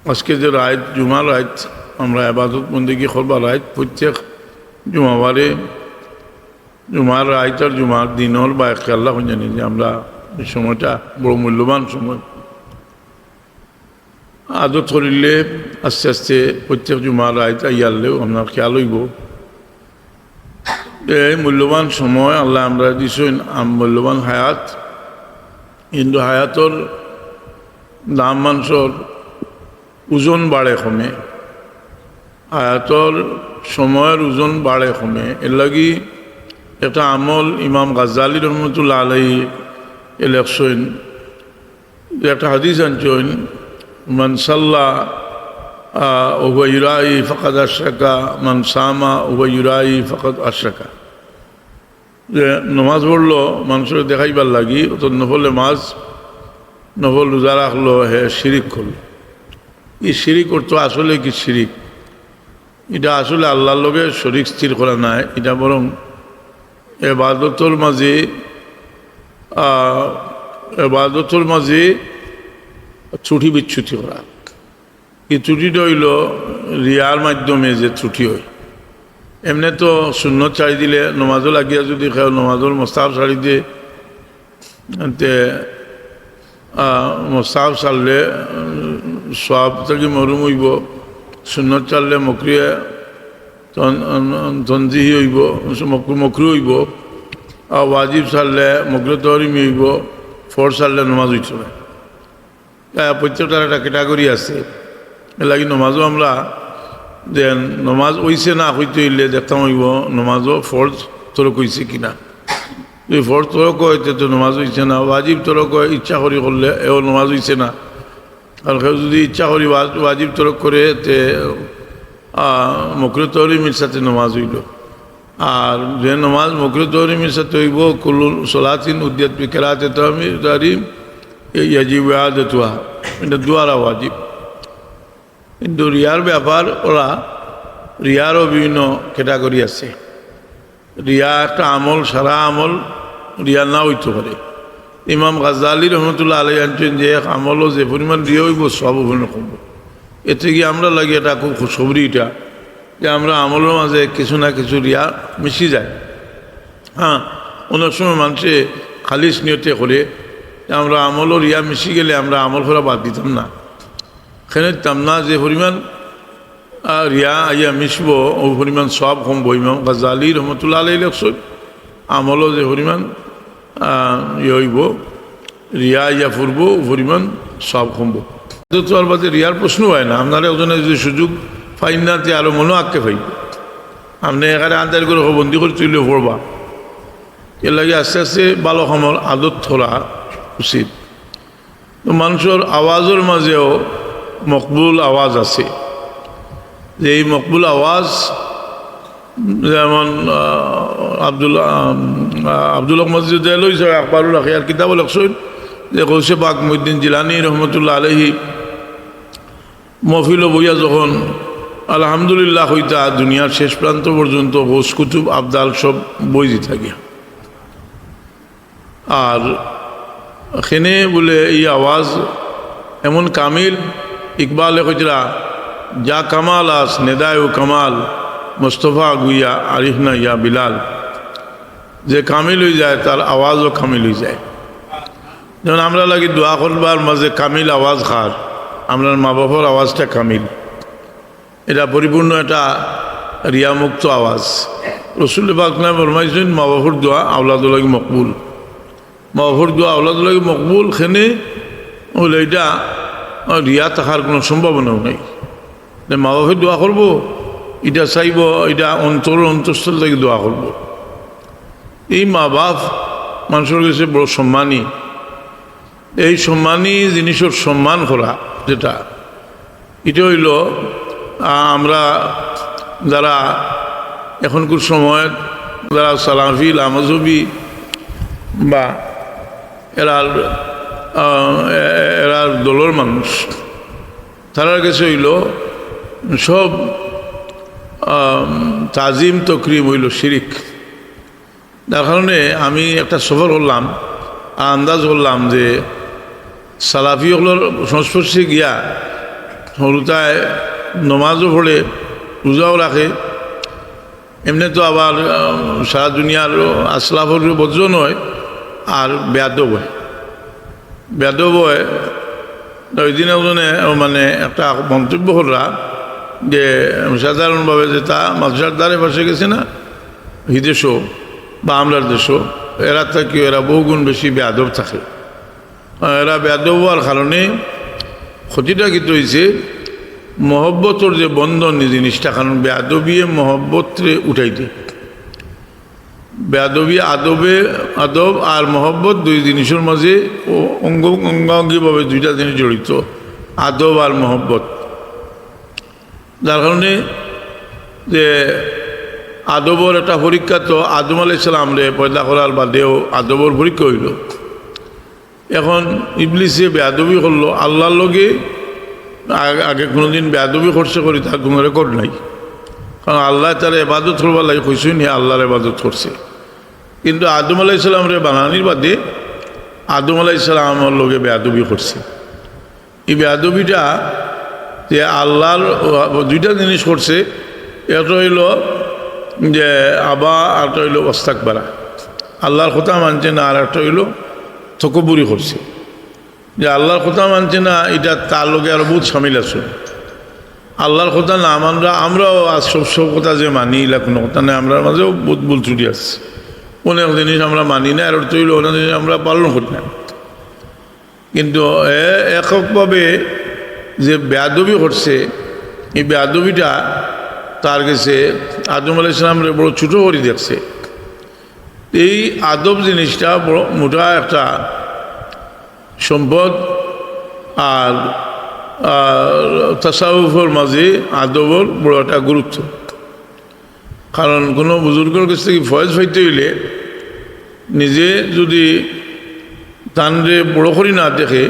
আজকে যে রাত জুমার রাত আমরা আবাদত বন্দেগী করবার রাত প্রত্যেক জুমাবারে জুমার রাত আর জুমার দিনর বা আল্লাহ জানি যে আমরা এই সময়টা বড় মূল্যবান সময় আদত করিলে আস্তে আস্তে প্রত্যেক জুমার রাত আইয়ালেও আপনার খেয়াল হইব এই মূল্যবান সময় আল্লাহ আমরা দিছেন মূল্যবান হায়াত কিন্তু হায়াতর দাম মানুষের ওজন বাড়ে কমে হায়াতর সময়ের ওজন বাড়ে কমে এর লাগি একটা আমল ইমাম গাজ্জালি রহমতুল্লাহ আলাইহি লেখছেন একটা হাদিস আনছেন মান সাল্লা ওয়া ইউরাই ফাকাদ আশরাকা মান সামা ওয়া ইউরাই ফাকাদ আশরাকা যে নমাজ পড়লো মানুষের দেখাইবার লাগি তো নফলে মাছ নফল রোজা রাখলো হে শিরিক করলো এই শিরিক করতো আসলে কি শিরিক এটা আসলে আল্লাহর লগে শরীক স্থির করা নাই এটা বরং এবাদতর মাঝে ছুটি বিচ্ছুতি করা এই ছুটিটা হইল রিয়ার মাধ্যমে যে ছুটি হয় এমনি তো সুন্নত ছাড়ি দিলে নমাজও লাগিয়া যদি খেয়ে নমাজর মোস্তাব ছাড়ি দিয়ে মোস্তাব ছাড়লে সব থেকে মরুম হইব সুন্নত ছাড়লে মকরিয়া তঞ্জিহি হইব মকরু হইব আর ওয়াজিব ছাড়লে মকরু তহরিমি হইব ফর ছাড়লে নমাজ হইত না প্রত্যেকটার একটা ক্যাটাগরি আছে এর লাগি নমাজও আমরা যে নমাজ হইছে না হইতে হইলে দেখতাম হইব নমাজও ফরজ তরক হইছে কিনা যদি ফরজ তরক হইতে তো নমাজ হইছে না ওয়াজিব তরক হয় ইচ্ছা করি করলে এও নমাজ হইছে না আর কেউ যদি ইচ্ছা করি ওয়াজিব তরক করে তে মকরু তহরিমির সাথে নমাজ হইল আর যে নমাজ মকরু তহরিমির সাথে হইব কুল্লু সলাতিন উদ্দিয়াত বিকেরাতে তাহরিম ইয়াজিব আদতুহা এটা দুয়ারা ওয়াজিব কিন্তু রিয়ার ব্যাপার ওরা রিয়ারও বিভিন্ন ক্যাটাগরি আছে রিয়া একটা আমল সারা আমল রিয়া না হইতে পারে ইমাম গাজ্জালি রহমতুল্লাহ আলাইহি আনছেন যে এক আমলও যে পরিমাণ রিয়া হইব সব ওখানে কমব এতে কি আমরা লাগে এটা খুব খুশখবরি এটা যে আমরা আমলের মাঝে কিছু না কিছু রিয়া মিশি যায় হ্যাঁ অনেক সময় মানুষে খালিস নিয়তে করে আমরা আমলও রিয়া মিশি গেলে আমরা আমল করা বাদ দিতাম না এখানে দিতাম না যে পরিমাণ রিয়া আইয়া মিশব ও পরিমাণ সব কমব ইমাম গাজ্জালি রহমতুল্লাহ আলাইহি লেখছেন আমলও যে পরিমাণ হইব রিয়া ইয়া ফুরব ও পরিমাণ সব কমব তো আর বাদে রিয়ার প্রশ্ন হয় না আপনারা ওজনে যদি সুযোগ পাইন না তে আরও মনে আঁকতে পাইব আপনি এখানে আন্দাজ করে বন্দি করে তুলে পড়বা এর লাগে আস্তে আস্তে ভালো সময় আদত ধরা উচিত তো মানুষের আওয়াজের মাঝেও মকবুল আওয়াজ আছে যে এই মকবুল আওয়াজ যেমন আব্দুল মসজিদ লইছে আকবরুল আখিয়ার কিতাবুল আকসুন যে গৌসে পাক মুহিউদ্দিন জিলানী রহমতুল্লাহ আলাইহি মহফিল বইয়া যখন আলহামদুলিল্লাহ হইতা দুনিয়ার শেষ প্রান্ত পর্যন্ত গোস কুতুব আবদাল সব বই দি থাকে আর এখানে বলে এই আওয়াজ এমন কামিল ইকবালে কইতরা যা কামাল আস নেদায় ও কামাল মুস্তফা গুইয়া আরিফ না ইয়া বিলাল যে কামিল হয়ে যায় তার আওয়াজও কামিল হয়ে যায় যেমন আমরা লাগি দোয়া করবার মাঝে কামিল আওয়াজ খার আমরা মা বাবার আওয়াজটা কামিল এটা পরিপূর্ণ একটা রিয়ামুক্ত আওয়াজ রসুল পাক না ফরমাইছেন মা বাবার দোয়া আওলাদুল্লাহি মকবুল মা বাবার দোয়া আওলাদুল্লাহি মকবুল খেনে বলে এটা রিয়া থাকার কোনো সম্ভাবনাও নেই মা বাবার দোয়া করবো এটা চাইব এটা অন্তঃস্থল থেকে দোয়া করবো এই মা বাপ মানুষের কাছে বড় সম্মানী এই সম্মানী জিনিসের সম্মান করা যেটা এটা হইল আমরা যারা এখনকার সময় যারা সালাফি লামাজবি বা এরার দলের মানুষ তার কাছে হইল সব তাজিম তকরিম হইল শিরিক যার কারণে আমি একটা সফর করলাম আন্দাজ করলাম যে সালাফি হলোর সংস্পর্শে গিয়া সৰুতায় নমাজও পড়ে রোজাও রাখে এমনি তো আবার সারা দুনিয়ার আসলাফর বজ্র নয় আর বেয়াদব হয় ওই দিন ওজনে মানে একটা মন্তব্য কররা যে সাধারণভাবে যে তা মাদ্রাসার দ্বারে পাশে গেছে না বিদেশও বা আমরার দেশও এরা থাকি এরা বহুগুণ বেশি বেয়াদব থাকে এরা বেয়াদব হওয়ার কারণে ক্ষতিটা কিন্তু হয়েছে মহব্বতর যে বন্ধন এই জিনিসটা কারণ বেয়াদবিয়ে মহব্বতরে উঠাইতে বেয়াদবি আদব আর মহব্বত দুই জিনিসের মাঝে অঙ্গাঙ্গিভাবে দুইটা জিনিস জড়িত আদব আর মহব্বত যার কারণে যে আদবর একটা পরীক্ষা তো আদম আলাইহিস সালামরে পয়দা করার বাদেও আদবর পরীক্ষা হইল এখন ইবলিসে বেয়াদবি করলো আল্লাহর লগে আগে কোনোদিন বেয়াদবি করছে করি তার কোনো রেকর্ড নাই কারণ আল্লাহ তার ইবাদত করবার লাগে কইসই নি আল্লাহর ইবাদত করছে কিন্তু আদম আলাইহিস সালামরে বানানির বাদে আদম আলাইহিস সালামের লগে বেয়াদবি করছে এই বেয়াদবিটা যে আল্লাহর দুইটা জিনিস করছে একটা হইল যে আবা আরটা হইল ওয়াস্তাকবারা আল্লাহর কথা মানছে না আর একটা হইল তকব্বুরি করছে যে আল্লাহর কথা মানছে না এটা তার লগে আরো বহুত সামিল আছে আল্লাহর কথা না আমরাও আজ সব কথা যে মানি এলা কোনো কথা নেই আমরা মাঝেও বহুত ভুল ত্রুটি আসছে অনেক জিনিস আমরা মানি না আর তৈরি অনেক জিনিস আমরা পালন করি না কিন্তু এককভাবে যে বেয়াদবি করছে এই বেয়াদবিটা তার কাছে আদম আলাইহিস সালামরে বড় ছোটো করে দেখছে এই আদব জিনিসটা বড় মোটা একটা সম্পদ আর তাসাউফের মাঝে আদবর বড় একটা গুরুত্ব কারণ কোনো বুজুর্গের কাছ থেকে ফয়েজ পাইতে হইলে নিজে যদি তানরে বড় করি না দেখে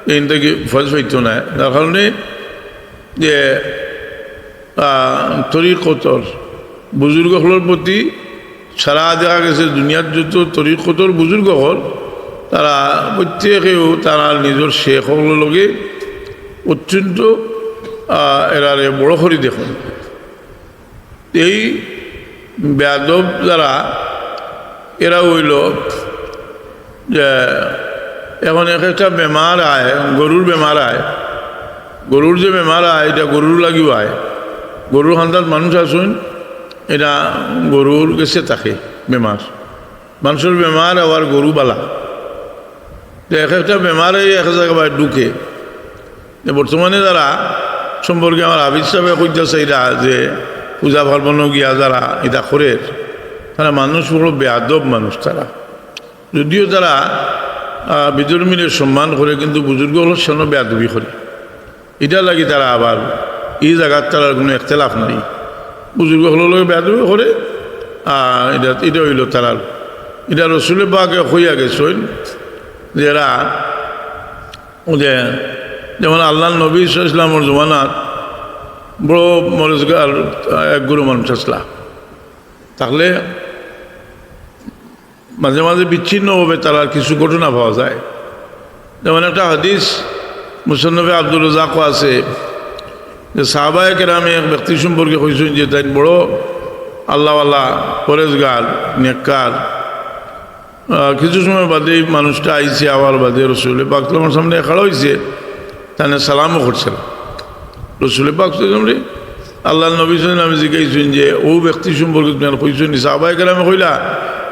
এই থেকে ফয়েজ পাইত না তার কারণে যে তরিকতর বুজুর্গগুলোর প্রতি সারা দেখা গেছে দুনিয়ার যত তরিকতর বুজুর্গ হল তারা প্রত্যেকেও তারা নিজের শেখগুলোর লগে অত্যন্ত এরারে বড় করি দেখুন এই বেয়াদব যারা এরা হইল যে এখন একটা বেমার আয় গরুর বেমার আয় গরুর যে বেমার আয় এটা গরুর লাগিও আয় গরুর খান্দার মানুষ আসুন এটা গরুর গেছে থাকে বেমার মানুষের বেমার আবার গরু বালা তো একটা বেমারে এক জায়গায় ঢুকে বর্তমানে যারা সম্পর্কে আমার আবিদ সাহেব কইতেছে এটা যে পূজা পার্বণও গিয়া যারা এটা করে তারা মানুষ বড় বেয়াদব মানুষ তারা যদিও তারা বিধর্মীদের সম্মান করে কিন্তু বুজুর্গগুলোর সামনে বেয়াদবি করে এটা লাগি তারা আবার এই জায়গার তার কোনো একতলাফ নাই বুজুর্গগুলোর লগে বেয়াদবি করে এটা হইল তারা এটা রসুলের পাকে হইয়া গেছেন যে এরা যে যেমন আল্লাহ নবী ইসলামর জমানাত বড় মরজগার এক গুরু মানুষ আসলা তাহলে মাঝে মাঝে বিচ্ছিন্নভাবে তারা কিছু ঘটনা পাওয়া যায় যেমন একটা হাদিস মুসান্নফে আব্দুর রাজ্জাকও আছে যে সাহাবায়ে কেরামে এক ব্যক্তি সম্পর্কে কইছেন যে তাই বড় আল্লাহওয়ালা পরেজগার নেককার কিছু সময় বাদে মানুষটা আইছে আবার বাদে রসুল পাক আমার সামনে খাড়া হয়েছে তাহলে সালামও করছিল রসুল পাক সামনে আল্লাহ নবী আমি জিজ্ঞাসেন যে ও ব্যক্তি সম্পর্কে তোমার কইছেন সাহাবায়ে কেরামে কইলা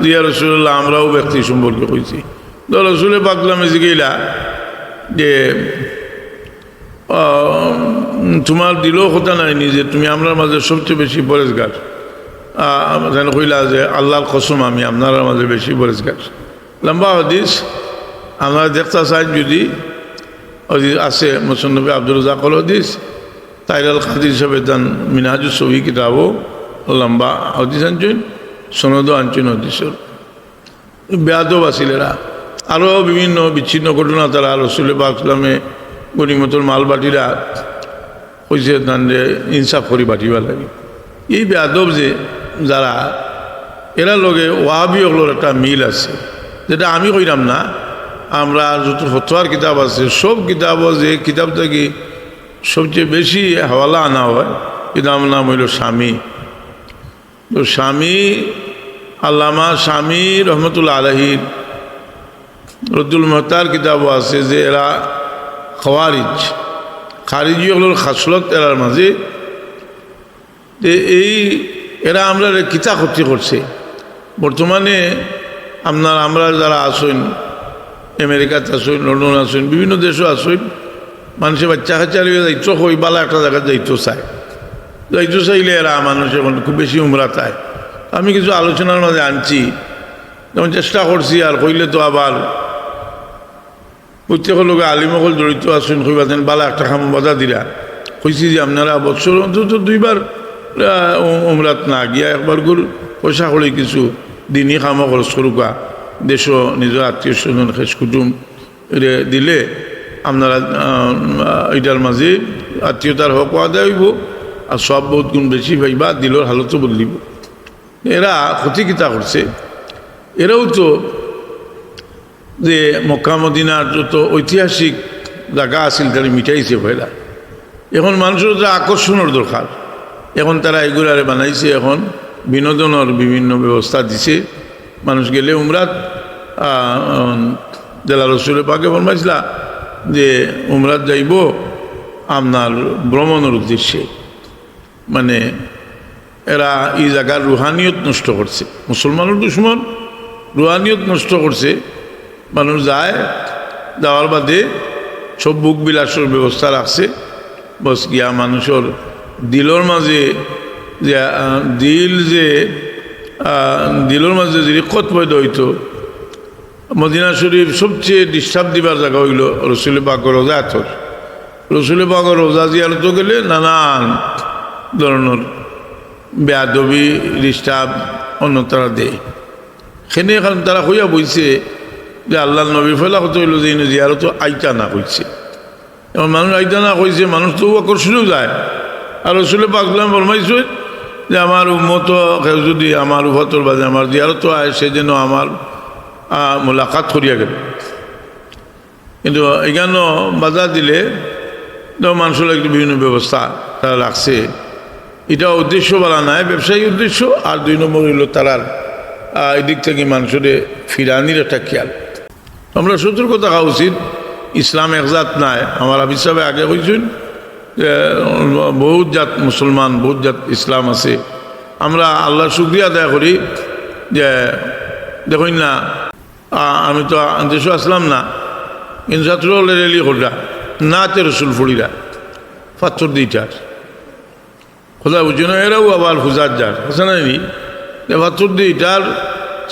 জিয়া রসুল্লাহ আমরাও ব্যক্তি সম্পর্কে কইছি তো রসুল পাকলামে জিগাইলা যে তোমার দিলেও কথা নাইনি যে তুমি আমার মাঝে সবচেয়ে বেশি পরেজগার যেন কইলা যে আল্লাহর কসম আমি আপনার মাঝে বেশি পরেজগার লম্বা হাদিস আমরা দেখতে চাই যদি আছে মুসান্নফে আব্দুর রাজ্জাকর হাদিস তাইরাল কাদির হিসাবে তান মিনহাজুস সহি কিতাবও লম্বা হাদিস আনছেন সনদও আনছেন হাদিসের বেয়াদব আছিল এরা আরও বিভিন্ন বিচ্ছিন্ন ঘটনা তারা রসুল পাক ইসলামে গনিমতর মালবাটিরা কইছে তান যে ইনসাফ করি বাটিবা লাগে এই বেয়াদব যে যারা এরা লগে ওয়াহাবি ওগুলোর একটা মিল আছে যেটা আমি কইলাম না আমরা যত ফতোয়ার কিতাব আছে সব কিতাবও যে কিতাব থেকে সবচেয়ে বেশি হাওয়ালা আনা হয় এটার নাম হইল স্বামী। তো স্বামী আল্লামা স্বামী রহমতুল্লাহ আলাইহির রদ্দুল মুহতার কিতাবও আছে যে এরা খারিজি হল খাসলত এরার মাঝে এই এরা আমরা কিতা ক্ষতি করছে। বর্তমানে আমরা যারা আসেন আমেরিকাতে আসেন, লন্ডন আসেন, বিভিন্ন দেশও আসেন, মানুষের বাচ্চা কাচ্চা যাইতো হই বালা একটা জায়গায় যাইতো চাইলে এরা মানুষ এখন খুব বেশি উমরা চায়। আমি কিছু আলোচনার মাঝে আনছি, যেমন চেষ্টা করছি আর কইলে তো আবার প্রত্যেক লোক আলিমকল জড়িত আসেন কইবাতেন বালা একটা খাম বাধা দিলা কইছি যে আপনারা বছর অন্তত 2বার উমরাত না গিয়া একবার পয়সা করে কিছু দিনই খামো খরচ করুকা দেশ নিজের আত্মীয় স্বজন খেস কুটুম দিলে আপনারা এটার মাঝে আত্মীয়তার হক আদায় হইব আর সব বহুত গুণ বেশি পাইবা, দিলর হালতও বদলিব। এরা ক্ষতি কিতা করছে, এরাও তো যে মক্কা মদিনার যত ঐতিহাসিক জায়গা আছিল তারা মিটাইছে পয়লা। এখন মানুষের তো আকর্ষণের দরকার, এখন তারা এগুলারে বানাইছে, এখন বিনোদনের বিভিন্ন ব্যবস্থা দিছে। মানুষ গেলে উমরাত জেলা রসুলের পাকে ফরমাইছিলা যে উমরাত যাইব আপনার ভ্রমণের উদ্দেশ্যে, মানে এরা এই জায়গার রুহানিয়ত নষ্ট করছে, মুসলমানের দুশ্মন রুহানিয়ত নষ্ট করছে। মানুষ যায়, যাওয়ার বাদে সব বুক বিলাসের ব্যবস্থা রাখছে, বস গিয়া মানুষের দিলর মাঝে যে দিলর মাঝে যে রিকত পয়দা হইতো। মদিনা শরীফ সবচেয়ে ডিস্টার্ব দিবার জায়গা হইল রসুল পাকের রোজা আথর। রসুল পাকের রোজা জিয়ারত গেলে নানান ধরনের বেয়াদবি ডিস্টার্ব অন্য তারা দেয়। সেনে এখন তারা হইয়া বইছে যে আল্লাহ নবী ফেলা কত হইল যে জিয়ারত আইতা না কইছে। এখন মানুষ আইতা না কইছে, মানুষ তো আকর্ষণেও যায়। আর রসুল পাক ফরমাইছে যে আমার উম্মত কেউ যদি আমার উভতর বাজে আমার জিয়ারত আয়, সে যেন আমার মোলাকাত করিয়া গেল। কিন্তু এখানে বাজার দিলে মানুষের একটি বিভিন্ন ব্যবস্থা তারা রাখছে। এটা উদ্দেশ্য বলা নাই, ব্যবসায়ী উদ্দেশ্য। আর 2 নম্বর হইল তারার এদিক থেকে মানুষের ফিরানির একটা খেয়াল। আমরা সতর্ক থাকা উচিত। ইসলাম একজাত নাই। আমার হাফিজ সাহেব আগে হয়েছেন যে বহুত জাত মুসলমান, বহুত জাত ইসলাম আছে। আমরা আল্লাহর শুকরিয়া আদায় করি যে দেখুন না, আমি তো দেশও আসলাম না, কিন্তু ছাত্র হলে রেলি করা নাতে রসুল ফুড়িরা পাথর দিটার খোদা বুঝি না, এরাও আবার হুজার যার আছে না নি পাথর দিটার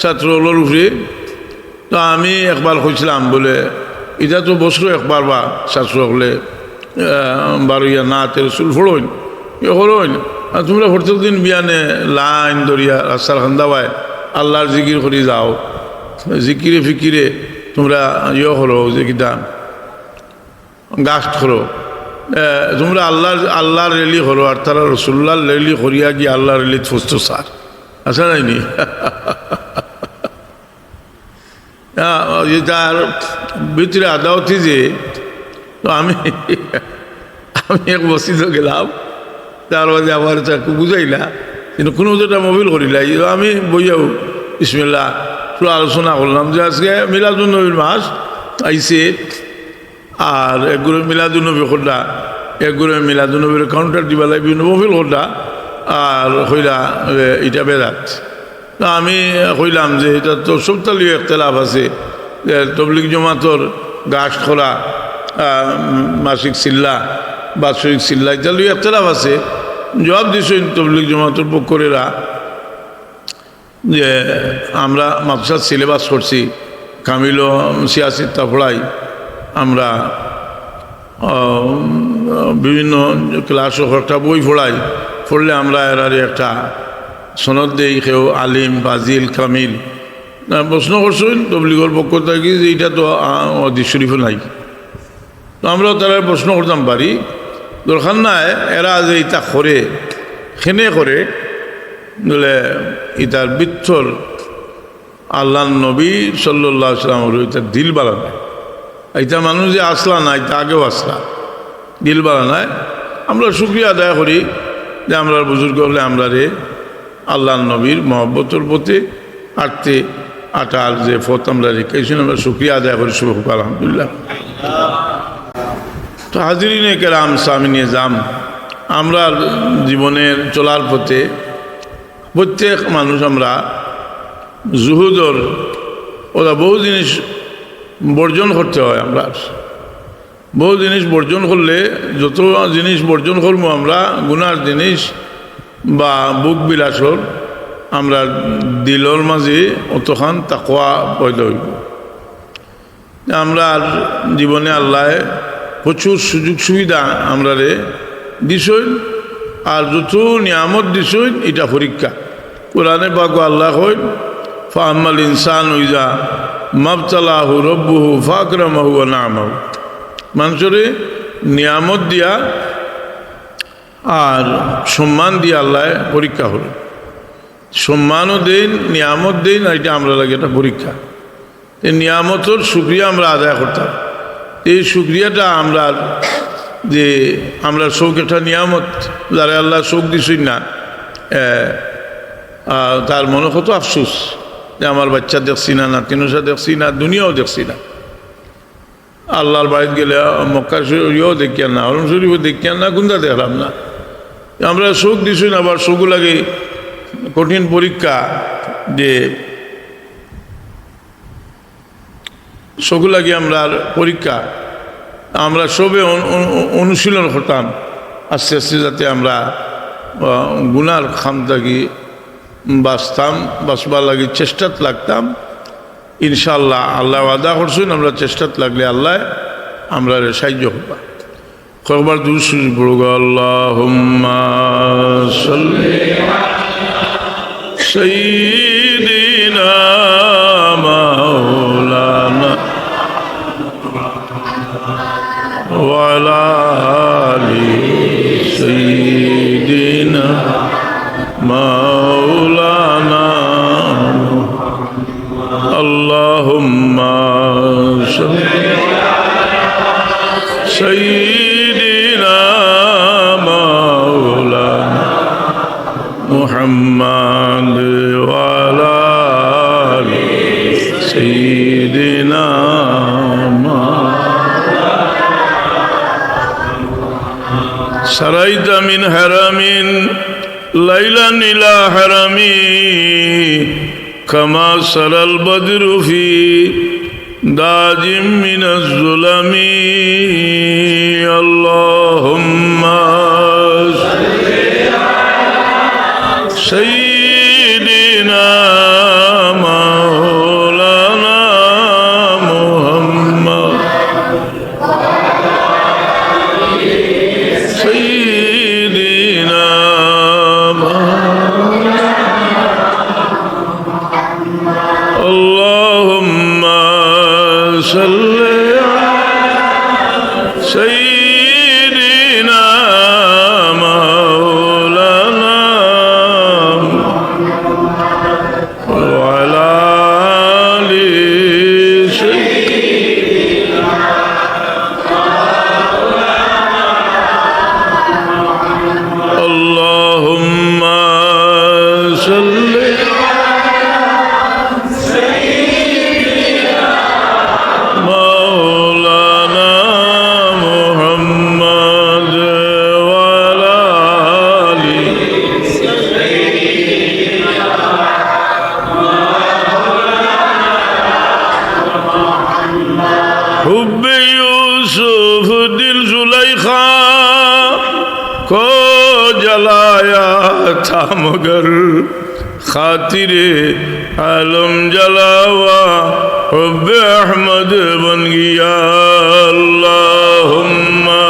ছাত্র হলোর উপরে। তো আমি একবার কইছিলাম বলে এটা তো বছর একবার বা ছাত্র হলে বারোইয়া নাতে রসুল ফোড়ইন হরইন। আর তোমরা প্রত্যেক দিন বিয়ানে লাইন দরিয়া রাস্তার খান্দাবায় আল্লাহর জিকির করে যাও, জিকিরে ফিকিরে তোমরা করো যে কিতা গাছ করো, তোমরা আল্লাহর রেলি করো। আর তারা রসুল্লাহর রেলি করিয়া গিয়ে আল্লাহর রেলি ফুসতো সার আসা নাইনি। তার ভিতরে আদাওতি যে তো আমি এক মসজিদে গেলাম, তার মাঝে আমার তাকে বুঝাইলা, কিন্তু কোনো যেটা মোবিল করিলা। আমি বইয়াও বিসমিল্লাহ পুরো আলোচনা করলাম যে আজকে মিলাদুন্নবীর মাস আইসে, আর একগুলো মিলাদুন্নবী খোলা, একগুলো মিলাদুন্নবীর কাউন্টার দিবা লাগে বিভিন্ন মোবিল খোলা, আর হইলা এটা বেদাত। আমি কইলাম যে এটা তো সবতালীয় একতলাফ আছে, তবলিগ জমাতর গাছ খোলা মাসিক চিল্লা বাৎসরিক চিল্লা ইত্যাদি একতলাফ আছে। জবাব দিছেন তবলিগ জমাতর পক্ষরেরা যে আমরা মাদ্রাসার সিলেবাস করছি, কামিল সিয়াসিত্তা পড়াই, আমরা বিভিন্ন ক্লাসও একটা বই পড়াই, পড়লে আমরা এরারে একটা সনদ দেই, কেউ আলিম বাজিল কামিল। প্রশ্ন করছেন তবলিগর পক্ষ থেকে যে এইটা তো হাদিস শরীফে নাই। তো আমরাও তারা প্রশ্ন করতাম পারি, দরকার নাই এরা যে ইটা করে খেনে করে বলে ইটার বৃত্তর আল্লাহ নবী সাল্লাল্লাহু আলাইহি ওয়াসাল্লাম ইটার দিল বাড়ানো। এটা মানুষ যে আসলা না, এটা আগেও আসলা, দিল বাড়া নাই। আমরা শুকরিয়া আদায় করি যে আমরা বুজুর্গ হলে আমরা রে আল্লাহ নবীর মহব্বতর প্রতি আটতে আটার যে ফত আমরা রেখেছি আমরা শুকরিয়া আদায় করি শুভ আলহামদুলিল্লাহ। তো হাজিরিনে কেরাম সামিনে জাম, আমরা জীবনের চলার পথে প্রত্যেক মানুষ আমরা জুহুদর ওরা বহু জিনিস বর্জন করতে হয়। আমরা বহু জিনিস বর্জন করলে যত জিনিস বর্জন করবো আমরা গুনার জিনিস বা বুক বিলাসর আমরা দিলর মাঝে অতখান তাকওয়া পয়দা হইব। আমরা জীবনে আল্লাহ প্রচুর সুযোগ সুবিধা আমরা রে দিছই, আর যত নিয়ামত দিছই এটা পরীক্ষা। কোরআনে পাক আল্লাহ কই ফাআম্মাল ইনসানু ইযা মাবতালাহু রব্বুহু ফাকরামাহু ওয়া না'মাহু, মানুষরে নিয়ামত দিয়া আর সম্মান দিয়া আল্লাহ পরীক্ষা হল। সম্মানও দেন নিয়ামত দেন, এটা আমরা লাগে এটা পরীক্ষা। এই নিয়ামতর শুকরিয়া আমরা আদায় করতাম। এই শুকরিয়াটা আমরা যে আমরা শোক একটা নিয়ামত, যারা আল্লাহ শোক দিছই না তার মনে কত আফসোস যে আমার বাচ্চা দেখছি না, নাতিনসা দেখছি না, দুনিয়াও দেখছি না। আল্লাহর বাড়িতে গেলে মক্কা শরীফও দেখিয়া না, হরম শরীফও দেখিয়া না, কোনটা দেখলাম না। আমরা শোক দিছই না, আবার শোক লাগে কঠিন পরীক্ষা যে শোক লাগে আমরা পরীক্ষা। আমরা সবে অনুশীলন করতাম আস্তে আস্তে যাতে আমরা গুনার খাম থাকি বাঁচবার লাগে চেষ্টাত লাগতাম। ইনশাআল্লাহ আল্লাহ ওয়াদা করছেন আমরা চেষ্টাত লাগলে আল্লাহ আমরা সাহায্য করবা। কয়েকবার দূর সুযোগ পড়ব আল্লাহুম্মা সাল্লি সাইয়্যিদিনা মাওলানা ওয়া আলা আলি সাইয়্যিদিনা মাওলানা আল্লাহুম্মা সাল্লি সাইয়্যিদিনা মাওলানা মুহাম্মাদ ওয়া আলা আলি সাইয়্যিদিনা সারাইতা মিন হারামিন লাইলান ইলা হারামি কামা সারাল বদরু ফি দাজিম মিনাজ যুলামি আল্লাহুম্মা সাইয়্যিদিনা মাওলানা মুহাম্মদ সাইয়্যিদিনা আল্লাহুম্মা সাল্লি সাইয়্যিদিনা মাওলানা ওয়া আলা আলি সাইয়্যিদিনা আল্লাহুম্মা সাল্লি মাওলানা মুহাম্মদ ওয়া আলা আলি হুব্বে ইউসুফ দিল জুলাইখা को जलाया था मगर खातिरे आलम जलावा हुब्बे अहमद बन गया अल्लाहुम्मा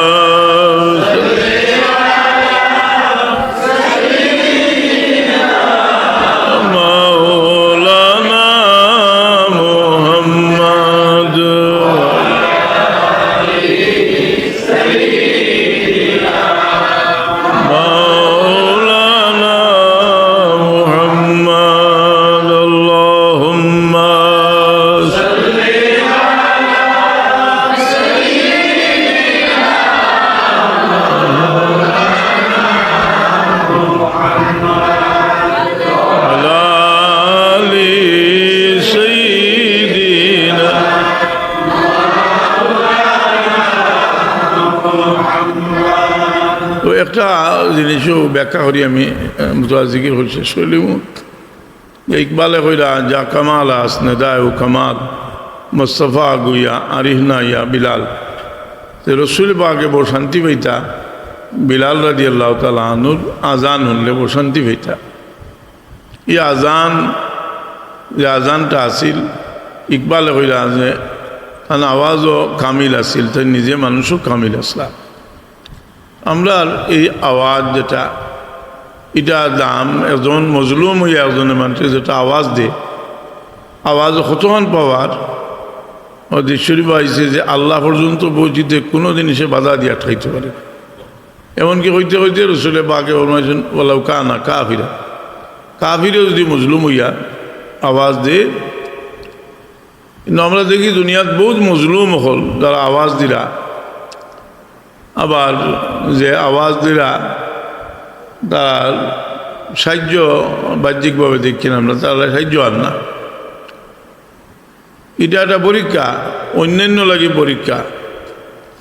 मौलाना मुहम्मद मौलाना मुहम्मद अल्लाहुम्मा তো একটা জিনিসও ব্যাখ্যা করি আমি জিকির হল শেষ করলিম ইকবালে কইরা যা কামাল আস নেদায় ও কামাল মোস্তফা গুইয়া আরিহনা ইয়া বিলাল রসুল পাকে বড় শান্তি পাইতা বিলাল রাদিয়াল্লাহু তাআলা আনহুর আজান হলে বড় শান্তি পাইতা এই যে আজানটা আসিল ইকবালে কইরা যে আওয়াজও কামিল আসিল তাই নিজে মানুষও কামিল আসলাম আমরা এই আওয়াজ যেটা এটা দাম একজন মজলুম হইয়া একজনের মানুষের যেটা আওয়াজ দেয় আওয়াজ কতক্ষণ পাওয়ার শরীফ আইছে যে আল্লাহ পর্যন্ত পৌঁছিতে কোনো জিনিসে বাধা দিয়ে আটকাইতে পারে এমনকি হইতে হইতে রসুলে বাকে ফরমাইছেন ওয়ালাউ কানা কাফিরা কাফিরেও যদি মজলুম হইয়া আওয়াজ দেয় কিন্তু আমরা দেখি দুনিয়াত বহুত মজলুম হল যারা আওয়াজ দিলা আবার যে আওয়াজ দিলা তার সাহায্য বাহ্যিকভাবে দেখছি না আমরা তারা সাহায্য আর না এটা একটা পরীক্ষা অন্যান্য লাগে পরীক্ষা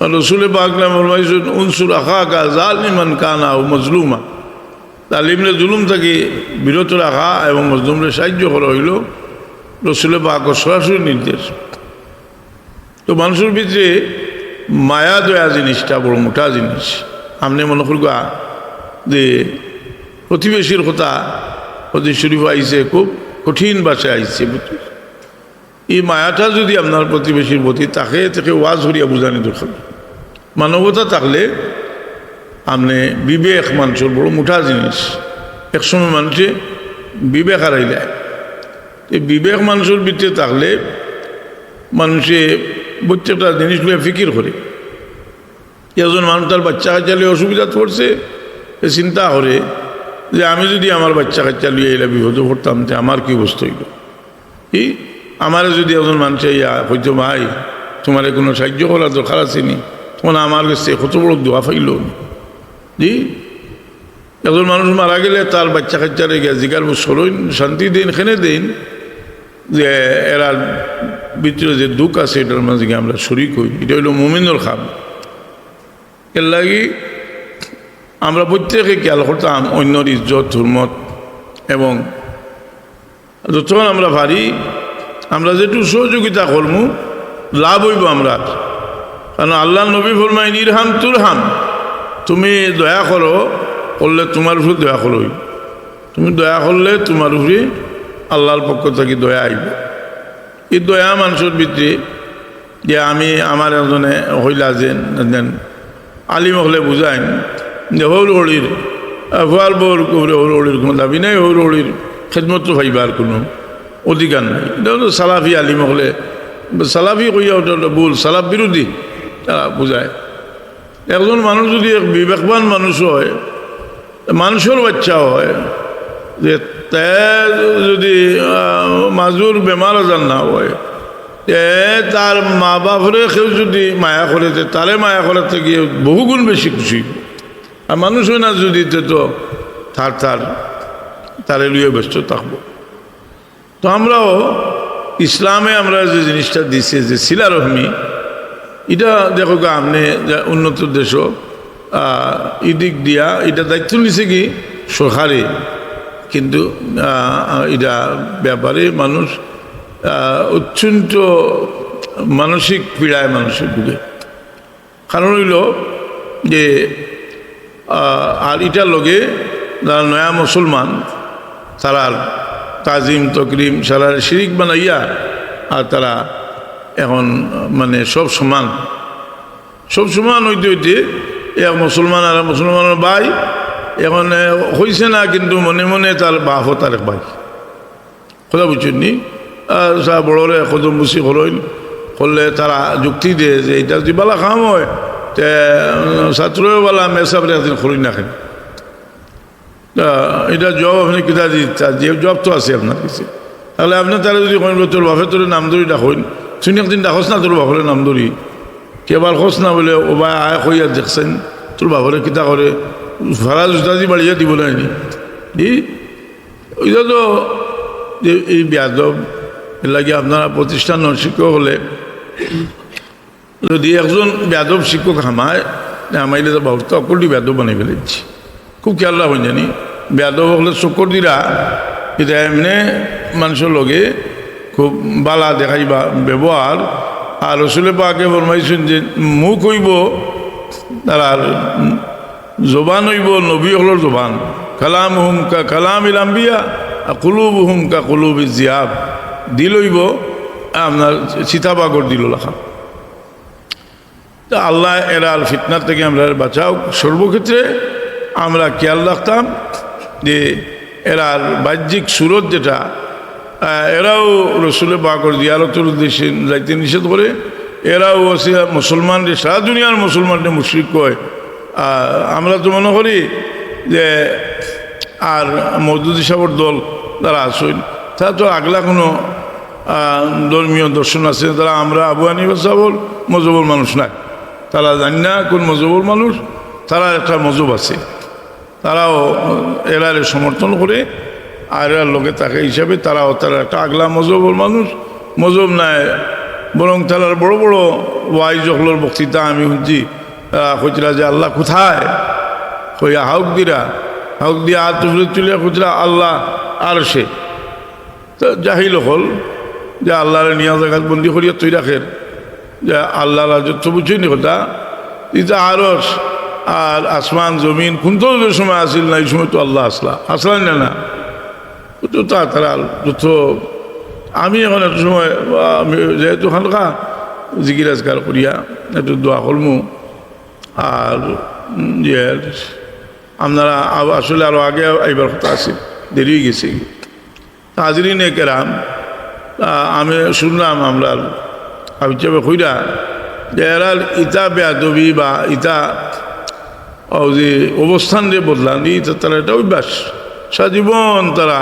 রসুলে পাক ফরমাইছেন উনসুর আখাকা জালিমান কানা ও মজলুমা তালিমরে জুলুম থেকে বিরত রাখা এবং মজলুমরে সাহায্য করা হইল রসুলে পাক সরাসরি নির্দেশ তো মানুষের ভিতরে মায়া দয়া জিনিসটা বড় মোটা জিনিস আপনি মনে করবা যে প্রতিবেশীর কথা হদিস শরীফ আইছে খুব কঠিন ভাষায় আইছে এই মায়াটা যদি আপনার প্রতিবেশীর প্রতি তাকে তাকে ওয়াজ হরিয়া বুঝানি দরকার মানবতা থাকলে আপনি বিবেক মানুষের বড় মোটা জিনিস একসময় মানুষে বিবেক হারাই যায় এই বিবেক মানুষের ভিতরে থাকলে মানুষে প্রত্যেকটা জিনিসগুলো ফিকির করে একজন মানুষ তার বাচ্চা কাচ্চা লিয়ে অসুবিধা পড়ছে চিন্তা করে যে আমি যদি আমার বাচ্চা কাচ্চা লিয়ে এলে বিপদে পড়তাম তো আমার কি অবস্থা হইল কি আমার যদি একজন মানুষ ইয়া হইতো ভাই তোমার কোনো সাহায্য করার দরকার আসেনি তখন আমার কাছে কত বড় দোয়া ফাইল জি একজন মানুষ মারা গেলে তার বাচ্চা কাচ্চারে গিয়ে জিগার সরইন শান্তি দিন খেনে দিন যে এরা ভিতরে যে দুঃখ আছে এটার মাঝে আমরা শরিক হই এটা হইল মুমিনুল খাম এর লাগি আমরা প্রত্যেকে খেয়াল করতাম অন্যর ইজ্জত হুরমত এবং যতক্ষণ আমরা পারি আমরা যেটু সহযোগিতা করবো লাভ হইব আমরা কারণ আল্লাহ নবী ফরমাইন ইরহাম তুরহাম তুমি দয়া করো করলে তোমার উপরে দয়া করো তুমি দয়া করলে তোমার উপরে আল্লাহর পক্ষ থেকে দয়া আইব এই দয়া মানুষের ভিতরে যে আমি আমার একজনে হইলা যে আলিম হলে বুঝাইন যে হৌর হলির ভুয়ার বউর হৌর হলির কোনো দাবি নাই হৌর হলির খেদমত ভাইবার কোনো অধিকার নাই এটা হলো সালাফি আলিম হলে সালাফি কইয়া ওটা হলো ভুল সালাফ বিরোধী তারা বুঝায় একজন মানুষ যদি এক বিবেকবান মানুষ হয় মানুষের বাচ্চা হয় যে যদি মাজুর বেমার আজার না হয় তার মা বাপরে কেউ যদি মায়া করে তারে মায়া করার থেকে বহুগুণ বেশি খুশি আর মানুষ হয় না যদি তো তারে লুয়ে ব্যস্ত থাকবো তো আমরাও ইসলামে আমরা যে জিনিসটা দিছে যে সিলা রহমি এটা দেখো আপনি উন্নত দেশও ইদিক দিয়া এটা দায়িত্ব নিছে কি সরকারে কিন্তু এটা ব্যাপারে মানুষ অত্যন্ত মানসিক পীড়ায় মানুষের ভুগে কারণ হইল যে আর এটার লগে যারা নয়া মুসলমান তারার তাজিম তকরিম সারা শিরিক বানাইয়া আর তারা এখন মানে সব সমান হইতে হইতে এক মুসলমান আর মুসলমানের ভাই এখন হয়েছে না কিন্তু মনে মনে তার বাপও তার এক ভাই কথা বুঝছেন নি সব বড়রে কদম বুসি করলে তারা যুক্তি দিয়ে যে এটা যদি বালা খাম হয় তে ছাত্রও বালা মেসাবরে একদিন খড়ি না খান এটা জব আপনি কিতা দিতে যে জব তো আছে আপনার কাছে তাহলে আপনার তারা যদি কইল তোর বাপে তোর নাম ধরি ডাকইন শুনি একদিন ডাকস না তোর বাপরে নাম ধরি কেবার খোঁজ না বলে ও ভাই আয় কইয়া দেখছেন তোর বাপরে কিতা করে ভাড়া জুতাজি বাড়িয়া দিব নাইনি ওইটা তো যে এই বেয়াদব এর লাগে আপনারা প্রতিষ্ঠান শিক্ষক হলে যদি একজন বেয়াদব শিক্ষক হামায় আমাইলে তো বহুত অকলটি বেদব বানাই ফেলেছি খুব খেয়াল রাখুন জানি বেদব হলে চক্কর দিরা এটা এমনি মানুষের লগে খুব বালা দেখাইবা ব্যবহার আর রসুলে পাকে ফরমাইছেন যে মুখ হইব তারা জবান হইব নবী হলর জবান কালাম হুম কা কালাম ইলাম্বিয়া আর কুলুব হুম কা কুলুব জিয়াব দিল হইব আপনার সীতাবাগর দিল লেখা। তা আল্লাহ এরার ফিতনার থেকে আমরা বাঁচাও। সর্বক্ষেত্রে আমরা খেয়াল রাখতাম যে এরার বাহ্যিক সুরত যেটা এরাও রসুলে পাকর জিয়ারতের উদ্দেশ্যে যাইতে নিষেধ করে, এরাও মুসলমানদের সারা দুনিয়ার মুসলমানদের মুশরিক কয়। আমরা তো মনে করি যে আর মওদুদি সাহেবের দল তারা আসেন তারা তো আগলা কোনো ধর্মীয় দর্শন আছে, তারা আমরা আবু হানিফা সাহেবর মজহবর মানুষ নাই, তারা জানি না কোন মজহবর মানুষ, তারা একটা মজহব আছে, তারাও এরারে সমর্থন করে আর এরার লোকে তাকে হিসাবে তারাও তারা একটা আগলা মজহবর মানুষ, মজহব নাই বরং তারার বড় বড় ওয়াইজ হকলোর বক্তৃতা আমি শুনছি, কইরা যে আল্লাহ কোথায়, কইয়া হাউক দিয়া হাত তুলে খুচরা আল্লাহ আর সে তো জাহিল হল যে আল্লাহরে নিয়া জায়গা বন্দি করিয়া তুই রাখের যে আল্লাহ রাজত্ব বুঝিনি কথা এটা আরস আর আসমান জমিন কোনটো যে সময় আসিল না এই সময় তো আল্লাহ আসলাম না তো তারা যত আমি এখন একটা সময় যেহেতু হালকা জিকির আজকার করিয়া একটু দোয়া করমু আর যে আপনারা আসলে আরও আগে এইবার কথা আছে দেরি হয়ে গেছে হাজরিন কেরাম। আমি শুনলাম আমরা হিসাবে কইরা যে এরা ইটা বেয়াদবি বা ইটা যে অবস্থান যে বদলান ইটা তারা একটা অভ্যাস সাজীবন তারা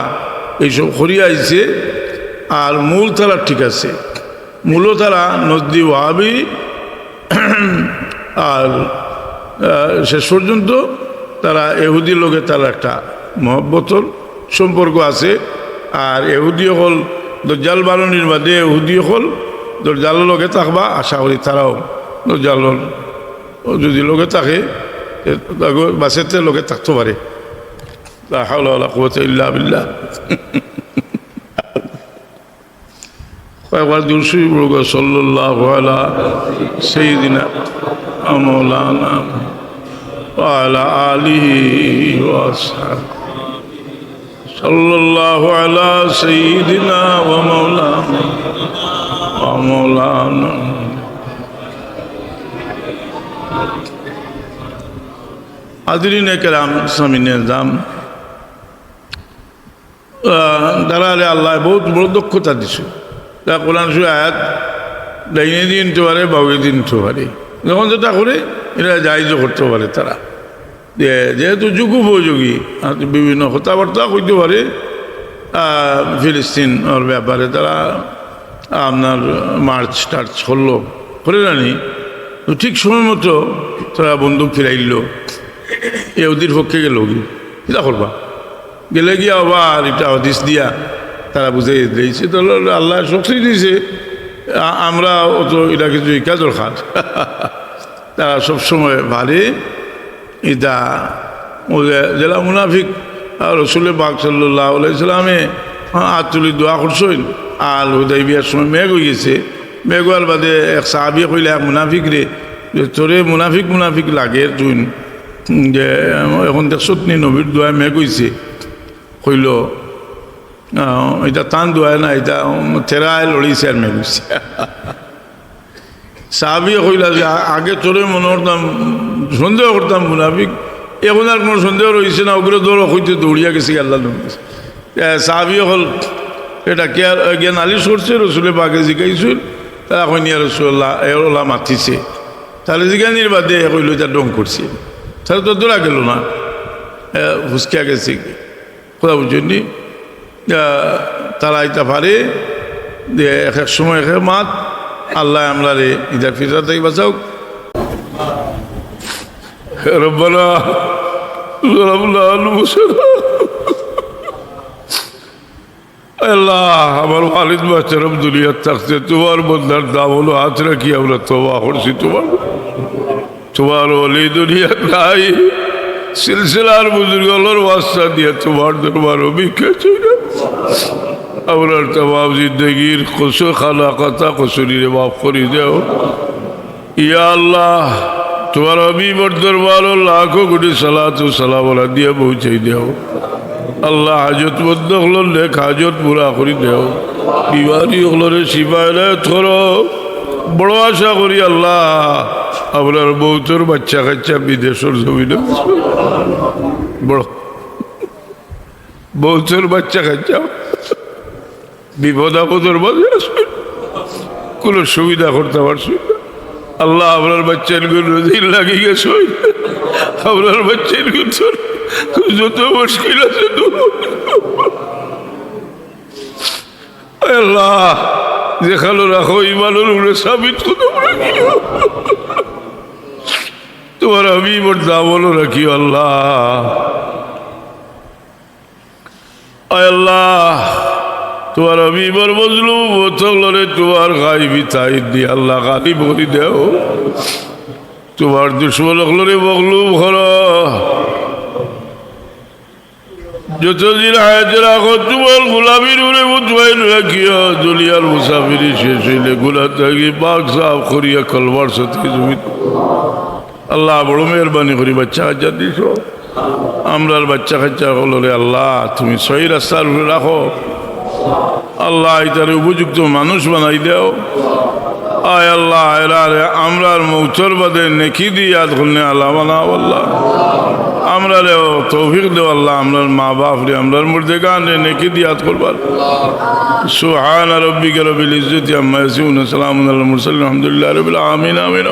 এইসব করিয়া আইছে আর মূল তারা ঠিক আছে, মূলও তারা নজদি ওয়াহাবি আর শেষ পর্যন্ত তারা এহুদি লোকের তারা একটা মহব্বতর সম্পর্ক আছে। আর এহুদি হল দজ্জাল বারণীর বাদে এহুদি হল দজ্জালের লোকে থাকবা, আশা করি তারাও দজ্জালর যদি লোকে থাকে বাসেতে লোকে থাকতে পারে। লা হাওলা ওয়ালা কুওয়াতা ইল্লা বিল্লাহ। কয়েকবার দুরূদ পড়ব সাল্লাল্লাহু আলা সাইয়্যিদিনা মাওলানা ওয়া আলা আলিহি ওয়া আসহাবিহি সাল্লাল্লাহু আলা সাইয়্যিদিনা ওয়া মাওলানা হাজরিন কেরাম সামিনে জাম দাঁড়ালে আল্লাহ বহুত বড় দক্ষতা দিছে। তা কোরআন শরীফ আয়াত ডাইনে দিয়ে নিতে পারে বাউয়ে দিয়ে নিতে পারে, যখন যেটা করে এটা জায়জও করতে পারে তারা। যেহেতু যুগোপযোগী বিভিন্ন কথাবার্তা কইতে পারে ফিলিস্তিন ওর ব্যাপারে, তারা আপনার মার্চ টার্চ করলো করে জানি ঠিক সময় মতো তারা বন্দুক ফিরাইল ইহুদির পক্ষে গেল কি এটা করবা গেলে গিয়া আবার এটা হদিস দিয়া তারা বুঝাই দিয়েছে, তাহলে আল্লাহ শক্তি দিয়েছে আমরা অত এটা কিছু কাজর খাত তারা সবসময় ভারে এটা জেলা মুনাফিক রসুলের পাক সাল্লাল্লাহু আলাইহি সাল্লামে হাত তুলি দোয়া করছেন আর হুদাইবিয়ার সময় মেঘ হয়ে গেছে, মেঘ হওয়ার বাদে এক সাহাবি কইলে এক মুনাফিক রে যে তোরে মুনাফিক লাগে তুই যে এখন দেখছ নি নবীর দোয়ায় মেঘ হয়েছে, কইল এটা টান দোয়ায় না এটা থেরায় লড়িছে আর মেঘ হয়েছে। সাহাবি কইলা যে আগে তোরে মনে করতাম সন্দেহ করতাম মুনাফিক, এখন আর কোনো সন্দেহ রয়েছে না, ওগুলো দৌড় হইতে দৌড়িয়া গেছে আল্লাহ নবী। সাহাবি হল এটা কে জ্ঞান নালিশ করছে রসুলের পাকে জিজ্ঞাইছিল, তারা কইনিয়া রসুল্লাহ ওলা মাতিছে, তাহলে জিজ্ঞানির বাদে কইল এটা ডং করছে, তাহলে তো দৌড়া গেল না ফুসকিয়া গেছে কথা বুঝছেননি। তারা এটা পারে যে এক এক সময় এক মাত আল্লাহ আমরা রে ইদার ফিতরা থেকে বাঁচাও। রব্বানা আল্লাহ আমার ওয়ালিদ বাচ্চারম দুনিয়ার থাকতে তোমার বন্ধার দাম হলো হাত রাখি আমরা তোবা করছি তোমার তোমার ওলি দুনিয়া নাই সিলসিলার বুজুর্গের ওয়াস্তা দিয়ে তোমার দরবার অভিজ্ঞা ছিল আপনার তমাম জিন্দগির কসুর খানা কথা কসুরিরে মাফ করে দেও ইয়া আল্লাহ তোমার হাবিবর দরবার লাখো কোটি সালাত ও সালাম দিয়ে পৌঁছাই দেও আল্লাহ হাজত মধ্য হলো নেক হাজত পুরা করে দেও বিমারি হলরে শিবায় ধরো বড় আশা করি আল্লাহ আপনার বৌতর বাচ্চা কাচ্চা বিদেশের জমিনে বড় বৌতর বাচ্চা কাচ্চা বিপদ আপদের মাঝে কোনো সুবিধা করতে পারছি আল্লাহ আপনার বাচ্চার নদীর লাগিয়ে গেছে আপনার বাচ্চার যত মুশকিল আছে আল্লাহ যেখানে রাখো ইমানের উড়ে সাবিত তোমার আমি মোট দামনও রাখি আল্লাহ আল্লাহ তোমার হাবিবর মজলুম বোতলরে তোমার গাইবি তাই দি আল্লাহ গালি বলি দেও তোমার দুশ্মন হলরে মগলুম হর যতদিন হায়াতে রাখো তোমার গোলামির উড়ে মুতমাইন রাখিও দুনিয়ার মুসাফিরি শেষ হইলে গুলা থাকি পাক সাফ করিয়া কলবার সাথে জমি আল্লাহ বড় মেহরবানি করি বাচ্চা কাচ্চা দিস আমরার বাচ্চা কাচ্চা হলরে আল্লাহ তুমি সহি রাস্তার উপরে রাখো আল্লাহ এটারে উপযুক্ত মানুষ বানাই দেও আয় আল্লাহ এরারে আমরার মৌতর বাদে নেকি দিয়াদ করলে আল্লাহ বানাও আল্লাহ আমরা রে তৌফিক দেও আল্লাহ আমরার মা বাপ রে আমরার মুর্দেগান রে নেকি দিয়াদ করবার সুবহান রাব্বিকা রব্বিল ইজ্জতি আম্মা ইয়াসিফুন সালামুন আলাল মুরসালিন আলহামদুলিল্লাহি রাব্বিল আলামিন আমিন